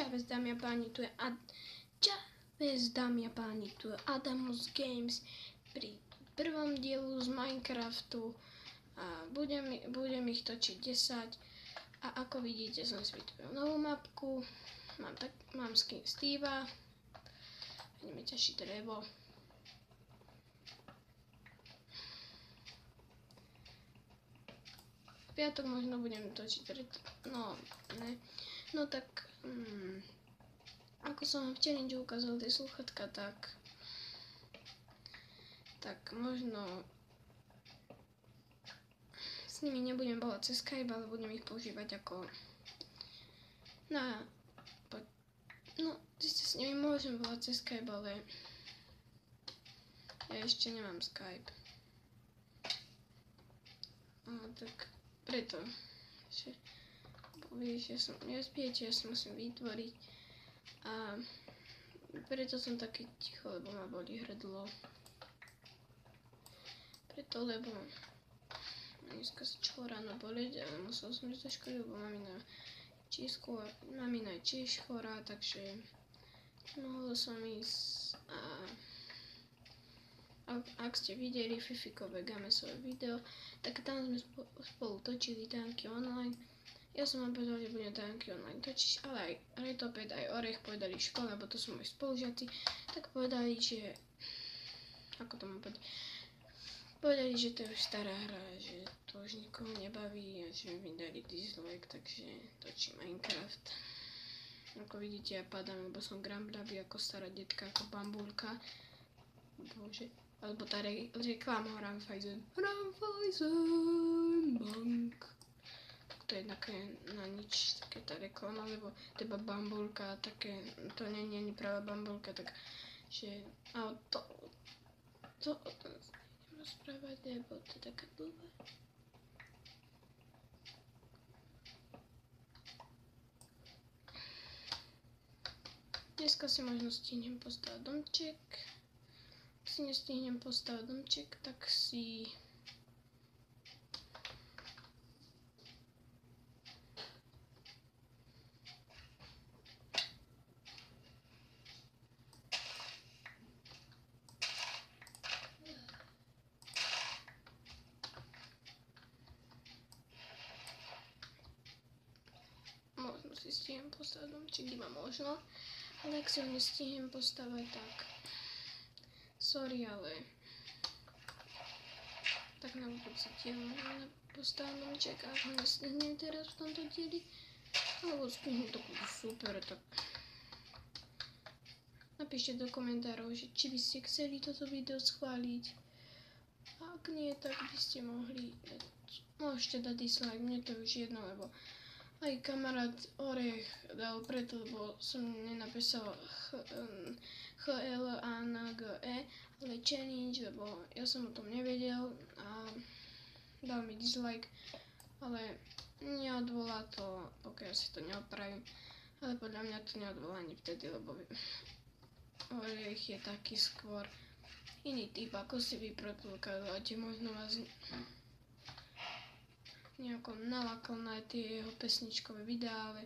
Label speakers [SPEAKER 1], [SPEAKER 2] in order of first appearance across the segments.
[SPEAKER 1] Čaves dámy a páni, tu je Adamus Games pri prvom dielu z Minecraftu a budem ich točiť 10 a ako vidíte som si vytvoril novú mapku, mám skin Steva, ideme ťažiť drevo. V piatok možno budem točiť no tak ako som vám v challenge ukázal tie slúchatka, tak možno s nimi nebudem volať cez Skype, ale budem ich používať ako ziste s nimi môžem volať cez Skype, ale ja ešte nemám Skype. Tak preto, že vieš, ja si musím vytvoriť a preto som taký ticho, lebo ma boli hrdlo. Lebo dneska sa čo ráno boleť, ale musel som ísť do školy, lebo mamina je tiež chorá, takže mohol som ísť a ak ste videli Fifikové Gamesové video, tak tam sme spolu točili tanky online. Ja som vám povedal, že budem tanky online točiť, ale aj Retoped, aj Orech povedali v škole, lebo to sú moji spolužiaci, tak povedali, že ako to mám povedať, povedali, že to je už stará hra, že to už nikoho nebaví a že mi dali dislike, takže točím Minecraft. Ako vidíte, ja padám, lebo som gramblavý ako stará detka, ako bambulka. Bože. Alebo tá reklama Raiffeisen Bank. To je také na nič, také tá reklama, lebo to je iba bambulka, také, to nie je ani pravá bambulka, tak že, a to idem rozprávať, lebo to je taká blbá. Dneska si možno stihnem postavať domček. Ak si nestihnem postavať domček, tak si možno si stihnem postavať domček, iba možno. Ale ak si ho nestihnem postavať, tak sorry, ale tak na budúci diel môžem postaviť domček, ak ho nestihnem teraz v tomto dieli, alebo stihnem, to bude super, tak napíšte do komentárov, že či by ste chceli toto video schváliť. A ak nie, tak by ste môžete dať dislike, mne to je už jedno, lebo aj kamarát Orech dal preto, lebo som nenapísal HLANGE, ale challenge, lebo ja som o tom nevedel a dal mi dislike, ale neodvolá to, pokiaľ si to neopravím, ale podľa mňa to neodvolá ani vtedy, lebo Orech je taký skôr iný typ, ako si vy predpokladáte, možno vás nejako nalakal na tie jeho pesničkové videá, ale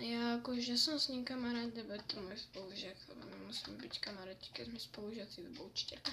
[SPEAKER 1] ja akože som s ním kamarát, lebo je to môj spolužiak, lebo nemusíme byť kamaráti, keď sme spolužiaci, lebo učiteľka.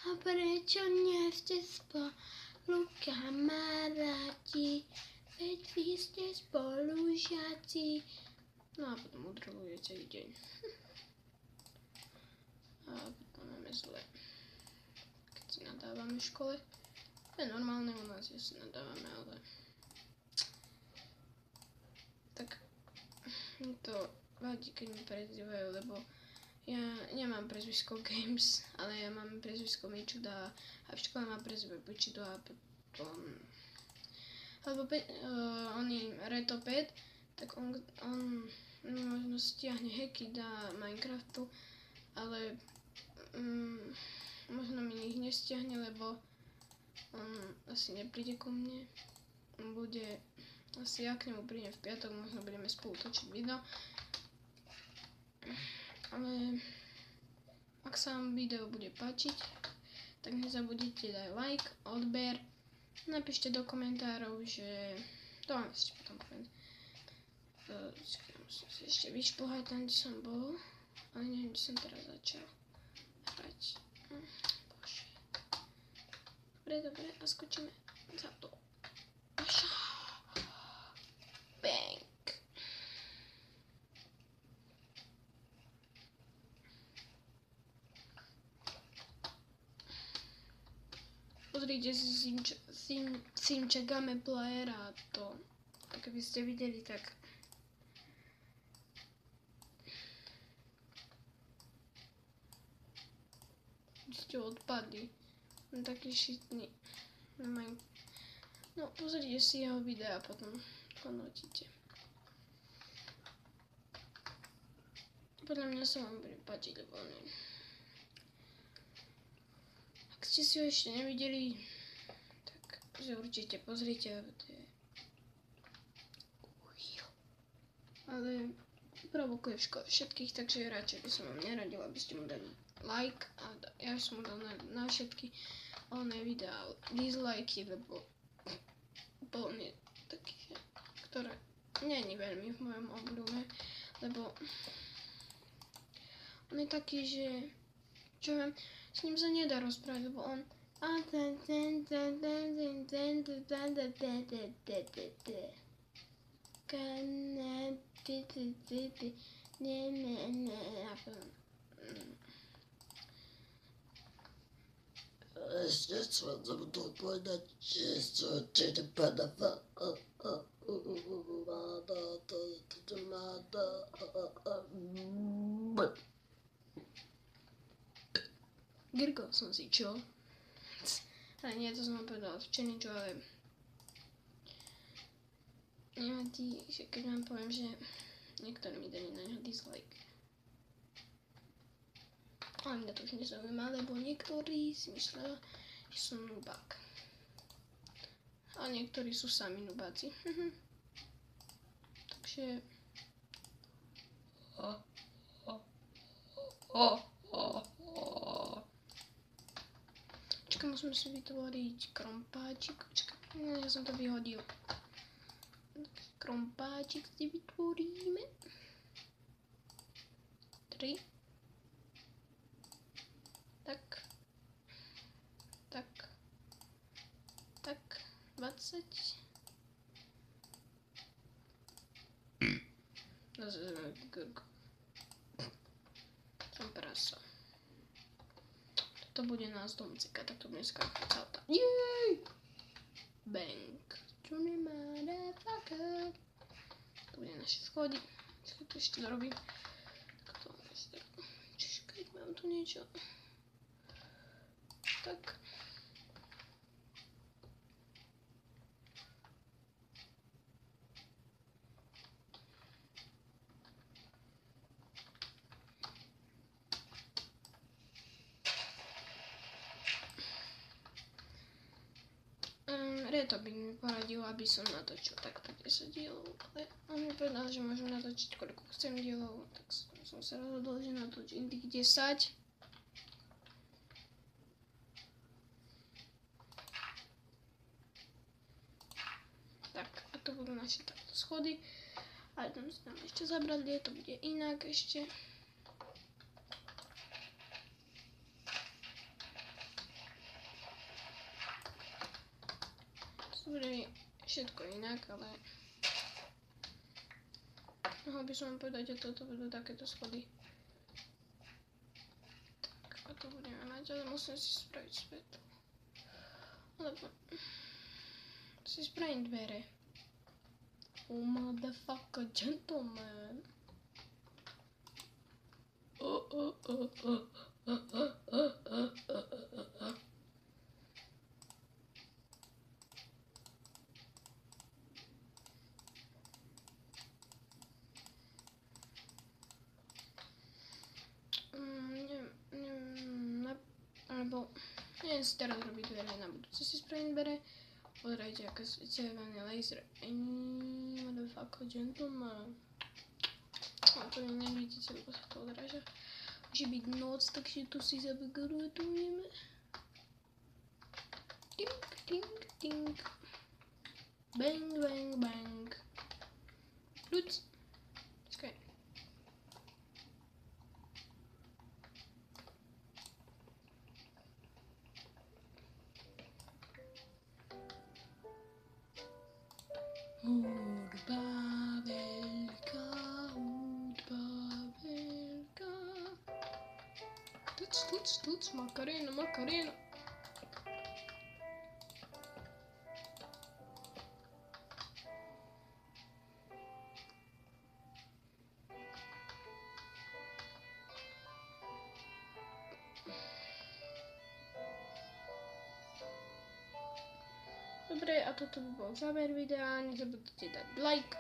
[SPEAKER 1] A prečo nie ste spolu kamaráti, veď vy ste spolužiaci. No a potom udroluje celý deň. A potom máme zle, keď si nadávame v škole. To je normálne u nás, že si nadávame, ale tak mi to vadí, keď mi prezývajú, lebo ja nemám prezvisko Games, ale ja mám prezvisko Mičuda a v škole mám prezvisko Mičuda a potom alebo on je Retoped, tak on možno stiahne hacky do Minecraftu, ale možno mi ich nestiahne, lebo on asi nepríde ku mne, on bude, asi ja k nemu prídem v piatok, možno budeme spolu točiť video, ale ak sa vám video bude páčiť, tak nezabudnite dať like, odber, napíšte do komentárov, že to vám ešte potom poviem, Musím si ešte vyšpohať tam, kde som bol. Ale neviem, kde som teraz začal hrať. Bože. Dobre, a skočíme za to. Bang. Pozrite si Simča Game Playera, to, keby ste videli, tak ste odpadli. On taký šitný. No, pozrite si jeho videa a potom hodnotíte. Podľa mňa sa vám bude páčiť, lebo neviem. Ak ste si ho ešte nevideli, tak si určite pozrite, ale provokuje všetkých, takže radšej by som vám neradila, aby ste mu dali like a ja som mu dal na všetky oné videá dislike, lebo on je taký, ktoré není veľmi v mojom obľúbe, lebo on je taký, že čo viem, s ním sa nedá rozprávať, lebo on
[SPEAKER 2] Ešte som zabudol povedať, že som čili padafa.
[SPEAKER 1] Girko som si čo? Ale nie, to som vám povedala včeničo, ale nevadí, že keď vám poviem, že niektorí mi dali na ňo dislike. Ale mňa to už nezaujíma, lebo niektorí si myslia, že som nubák. A niektorí sú sami nubáci. Takže musíme si vytvoriť krompáčik. Ja som to vyhodil. Krompáčik si vytvoríme. 3. Tak. 20. Zase Gurko. Som prasa. To bude nás domcika, tak to bude skákať celá. Jej! Bang. Johnny motherfucker. To bude naše schody. Čo to ešte dorobím? Tak to ešte. Čiže mám tu niečo. Tak. Reto by mi poradil, aby som natočil takto 10 dielov, ale on mi povedal, že môžem natočiť koľko chcem dielov, tak som sa rozhodol, že natočím tých 10. Tak, a to budú naše takto schody, ale tam si tam ešte zabradlie, to bude inak ešte. Bude všetko inak, ale mohol by som vám povedať, že toto budú takéto schody. Tak, a to budeme mať, ale musím si spraviť svetlo. Lebo si spravím dvere. Oh motherfucker, gentleman. Alebo neviem si teraz robiť dvere, na budúce si spravím dvere. Pozerajte, aké svetielný laser. Motherfucker, gentleman. A to nevidíte, lebo sa to odráža. Môže byť noc, takže tu si zabegarujeme. Tink, tink, tink. Bang, bang, bang. Ľuď. tuc, Macarena, Macarena. Dobre, a toto by bol záver videa, nezabudnite dať like.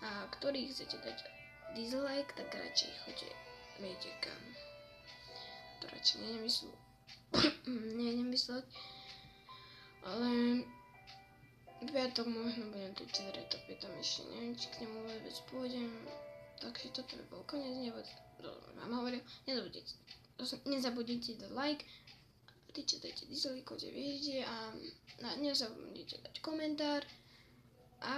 [SPEAKER 1] A ktorý chcete dať dislike, tak radšej choďte, viete kam. To radšej nemysleť. Ale v piatok možno budem točiť retopy, tam ešte neviem, či k nemu vôbec pôjdem. Takže toto by bol koniec, vám hovoril, nezabudnite dať like. Tí, čo dajte dislike, choďte viete a nezabudnite dať komentár. A